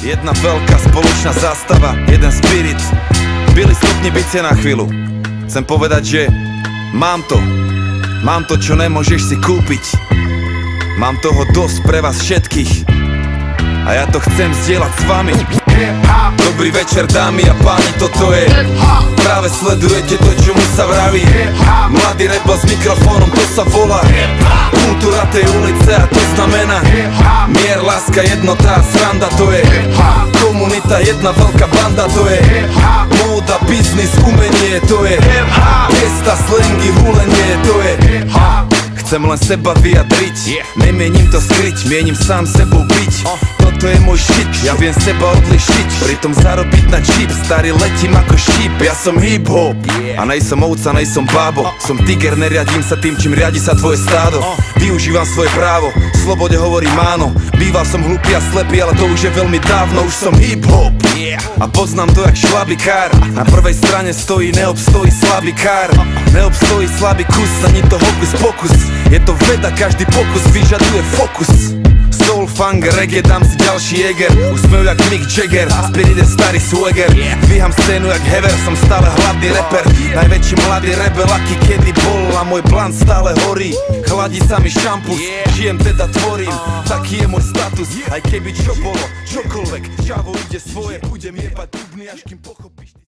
Jedna veľká spoločná zástava, jeden spirit. Billy, stopni bicie na chvíľu. Chcem povedať, že mám to, čo nemôžeš si kúpiť. Mám toho dosť pre vás všetkých a ja to chcem zdieľať s vami. Dobrý večer, dámy a páni, toto je práve sledujete to, čo mu sa vraví. Mladý rebel s mikrofónom, to sa volá kultúra tej ulice a to znamená mier, láska, jednota a sranda. To je komunita, jedna veľká banda. To je móda, biznis, umenie. To je gesta, slangy, hulenie. To je chcem len seba vyjadriť, nemienim to skryť, mienim sám sebou byť. Toto je môj shit, ja viem seba odlišiť, pritom zarobiť na čip. Starý letím ako šíp, ja som hip-hop a nejsom ovca, nejsom bábo. Som tiger, neriadím sa tým, čím riadi sa tvoje stádo. Využívam svoje právo, slobode hovorím áno. Býval som hlupý a slepý, ale to už je veľmi dávno. Už som hip-hop a poznám to jak šlabikár. Na prvej strane stojí, neobstojí slabý kár. Neobstojí slabý kus, ani to hokus pokus. Je to veda, každý pokus vyžaduje fokus. Soul, funk, reggae, dám si ďalší Jäger. Úsmev jak Mick Jagger, spirit je starý swagger. Dvíham scénu jak Hever, som stále hladný rapper. Najväčší mladý rebel, aký kedy bol. A môj blunt stále horí, chladí sa mi šampus. Žijem teda tvorím, taký je môj status. Aj keby čo bolo, čokoľvek, čavo ide svoje. Budem jebať dubny, až kým pochopíš.